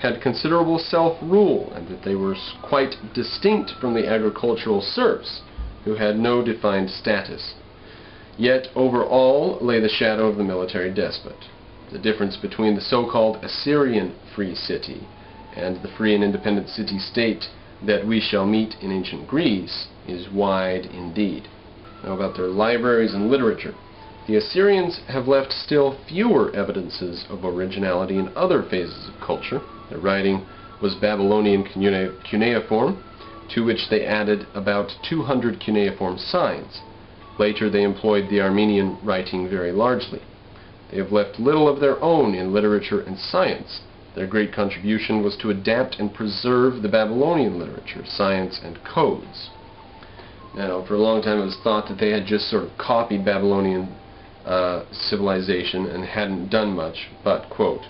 had considerable self-rule, and that they were quite distinct from the agricultural serfs, who had no defined status. Yet over all lay the shadow of the military despot. The difference between the so-called Assyrian free city and the free and independent city-state that we shall meet in ancient Greece is wide indeed. Now about their libraries and literature. The Assyrians have left still fewer evidences of originality in other phases of culture. Their writing was Babylonian cuneiform, to which they added about 200 cuneiform signs. Later they employed the Armenian writing very largely. They have left little of their own in literature and science. Their great contribution was to adapt and preserve the Babylonian literature, science, and codes. Now, for a long time it was thought that they had just sort of copied Babylonian civilization and hadn't done much, but, quote,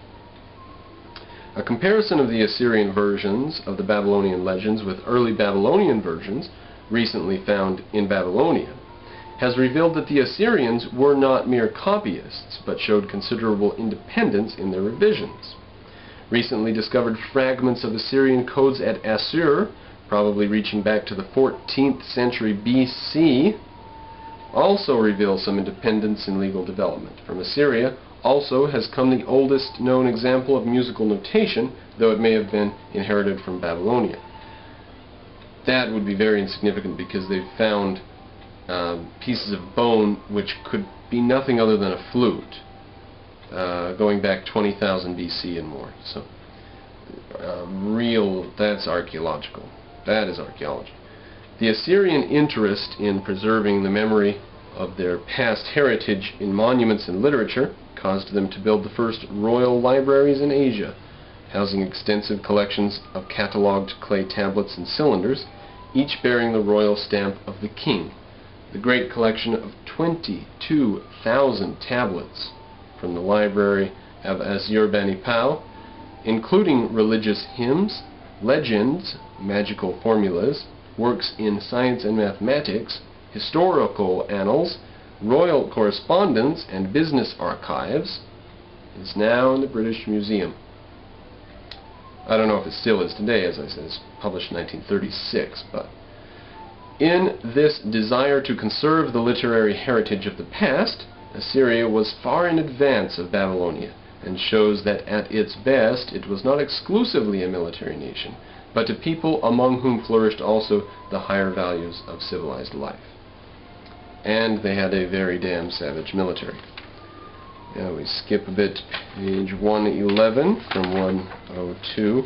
a comparison of the Assyrian versions of the Babylonian legends with early Babylonian versions, recently found in Babylonia, has revealed that the Assyrians were not mere copyists, but showed considerable independence in their revisions. Recently discovered fragments of Assyrian codes at Assur, probably reaching back to the 14th century BC, also reveal some independence in legal development. From Assyria also has come the oldest known example of musical notation, though it may have been inherited from Babylonia. That would be very insignificant because they've found pieces of bone which could be nothing other than a flute, going back 20,000 BC and more. So, that's archaeological. That is archaeology. The Assyrian interest in preserving the memory of their past heritage in monuments and literature caused them to build the first royal libraries in Asia, housing extensive collections of catalogued clay tablets and cylinders, each bearing the royal stamp of the king. The great collection of 22,000 tablets from the library of Assurbanipal, including religious hymns, legends, magical formulas, works in science and mathematics, historical annals, royal correspondence, and business archives, is now in the British Museum. I don't know if it still is today, as I said, it's published in 1936, but in this desire to conserve the literary heritage of the past, Assyria was far in advance of Babylonia, and shows that at its best it was not exclusively a military nation, but a people among whom flourished also the higher values of civilized life. And they had a very damn savage military. Now we skip a bit to page 111 from 102.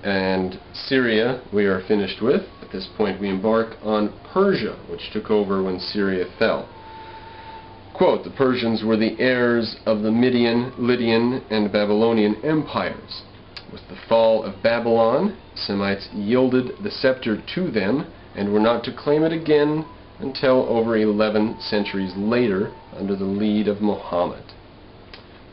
And Syria we are finished with. At this point we embark on Persia, which took over when Syria fell. Quote, the Persians were the heirs of the Median, Lydian, and Babylonian empires. With the fall of Babylon, Semites yielded the scepter to them and were not to claim it again until over 11 centuries later under the lead of Muhammad.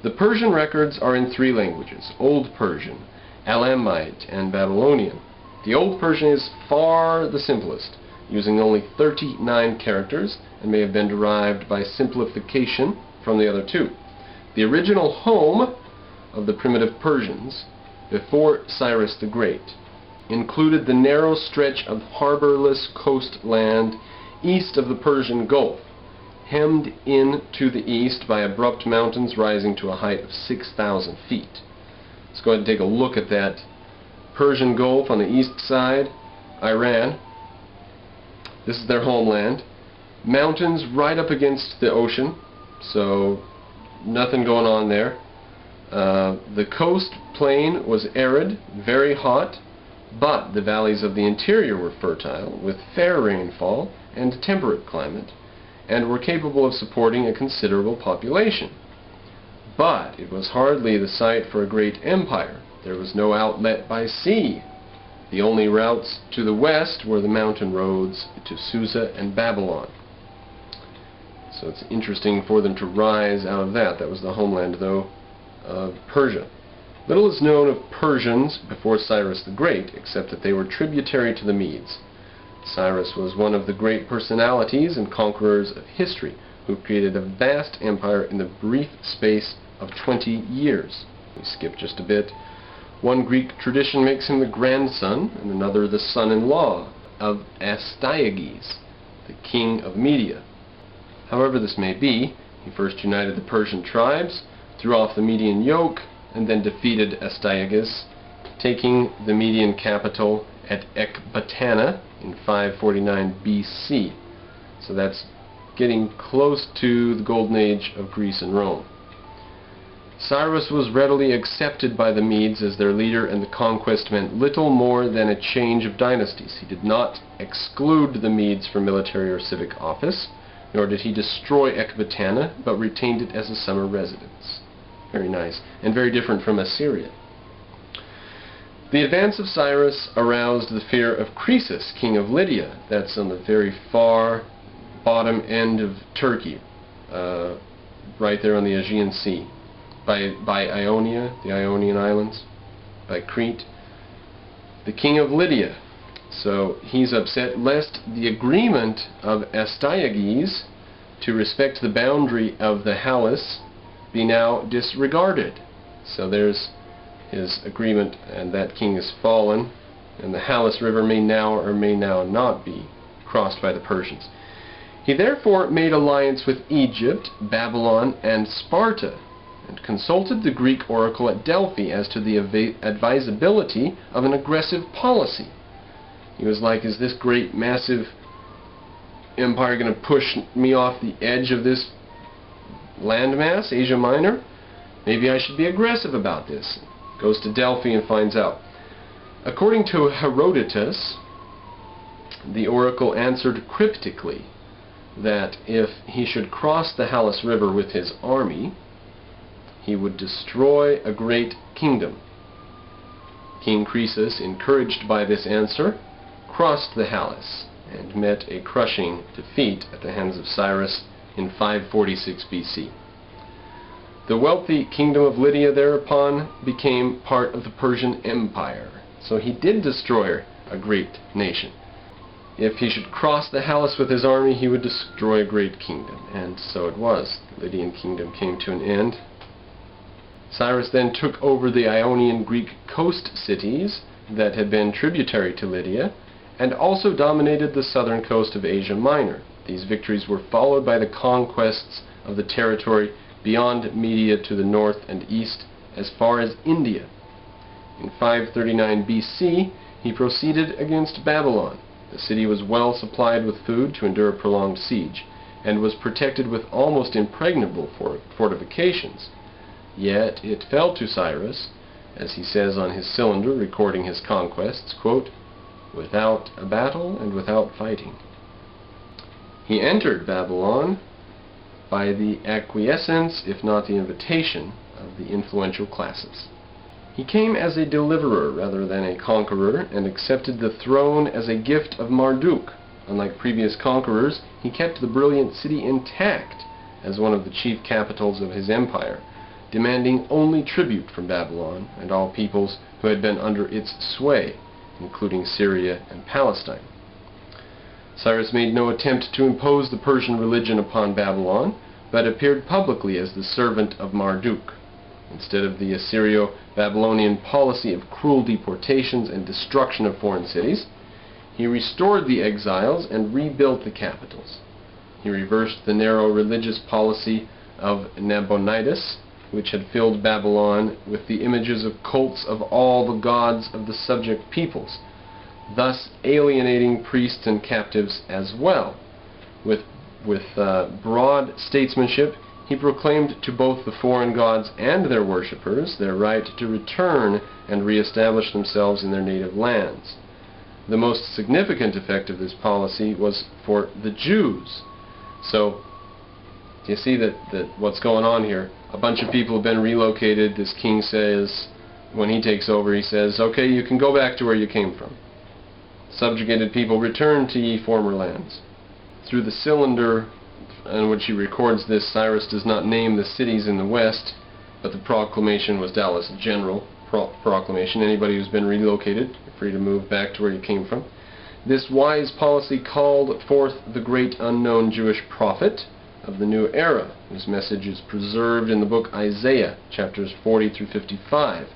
The Persian records are in three languages: Old Persian, Elamite, and Babylonian. The Old Persian is far the simplest, using only 39 characters, and may have been derived by simplification from the other two. The original home of the primitive Persians, before Cyrus the Great, included the narrow stretch of harborless coastland east of the Persian Gulf, hemmed in to the east by abrupt mountains rising to a height of 6,000 feet. Let's go ahead and take a look at that Persian Gulf on the east side, Iran. This is their homeland. Mountains right up against the ocean, so nothing going on there. The coast plain was arid, very hot, but the valleys of the interior were fertile, with fair rainfall and temperate climate, and were capable of supporting a considerable population. But it was hardly the site for a great empire. There was no outlet by sea. The only routes to the west were the mountain roads to Susa and Babylon. So it's interesting for them to rise out of that. That was the homeland, though, of Persia. Little is known of Persians before Cyrus the Great, except that they were tributary to the Medes. Cyrus was one of the great personalities and conquerors of history, who created a vast empire in the brief space of 20 years. We skip just a bit. One Greek tradition makes him the grandson, and another the son-in-law of Astyages, the king of Media. However this may be, he first united the Persian tribes, threw off the Median yoke, and then defeated Astyages, taking the Median capital at Ecbatana in 549 BC. So that's getting close to the golden age of Greece and Rome. Cyrus was readily accepted by the Medes as their leader, and the conquest meant little more than a change of dynasties. He did not exclude the Medes from military or civic office, nor did he destroy Ecbatana, but retained it as a summer residence. Very nice, and very different from Assyria. The advance of Cyrus aroused the fear of Croesus, king of Lydia. That's on the very far bottom end of Turkey, right there on the Aegean Sea, by Ionia, the Ionian Islands, by Crete, the king of Lydia. So he's upset lest the agreement of Astyages to respect the boundary of the Halys be now disregarded. So there's his agreement, and that king is fallen, and the Halys River may now or may now not be crossed by the Persians. He therefore made alliance with Egypt, Babylon, and Sparta, and consulted the Greek oracle at Delphi as to the advisability of an aggressive policy. He was like, is this great, massive empire going to push me off the edge of this landmass, Asia Minor? Maybe I should be aggressive about this. Goes to Delphi and finds out. According to Herodotus, the oracle answered cryptically that if he should cross the Halys River with his army, he would destroy a great kingdom. King Croesus, encouraged by this answer, crossed the Halys and met a crushing defeat at the hands of Cyrus in 546 BC. The wealthy kingdom of Lydia thereupon became part of the Persian Empire. So he did destroy a great nation. If he should cross the Halys with his army, he would destroy a great kingdom. And so it was. The Lydian kingdom came to an end. Cyrus then took over the Ionian Greek coast cities that had been tributary to Lydia, and also dominated the southern coast of Asia Minor. These victories were followed by the conquests of the territory beyond Media to the north and east as far as India. In 539 BC, he proceeded against Babylon. The city was well supplied with food to endure a prolonged siege, and was protected with almost impregnable fortifications. Yet it fell to Cyrus, as he says on his cylinder recording his conquests, quote, without a battle and without fighting. He entered Babylon by the acquiescence, if not the invitation, of the influential classes. He came as a deliverer rather than a conqueror, and accepted the throne as a gift of Marduk. Unlike previous conquerors, he kept the brilliant city intact as one of the chief capitals of his empire, demanding only tribute from Babylon and all peoples who had been under its sway, including Syria and Palestine. Cyrus made no attempt to impose the Persian religion upon Babylon, but appeared publicly as the servant of Marduk. Instead of the Assyrio-Babylonian policy of cruel deportations and destruction of foreign cities, he restored the exiles and rebuilt the capitals. He reversed the narrow religious policy of Nabonidus, which had filled Babylon with the images of cults of all the gods of the subject peoples, thus alienating priests and captives as well. With broad statesmanship, he proclaimed to both the foreign gods and their worshippers their right to return and re-establish themselves in their native lands. The most significant effect of this policy was for the Jews. So, you see that what's going on here? A bunch of people have been relocated. This king says, when he takes over, he says, okay, you can go back to where you came from. Subjugated people, return to ye former lands. Through the cylinder in which he records this, Cyrus does not name the cities in the west, but the proclamation was doubtless a general proclamation. Anybody who's been relocated, you're free to move back to where you came from. This wise policy called forth the great unknown Jewish prophet of the new era, whose message is preserved in the book Isaiah, chapters 40 through 55.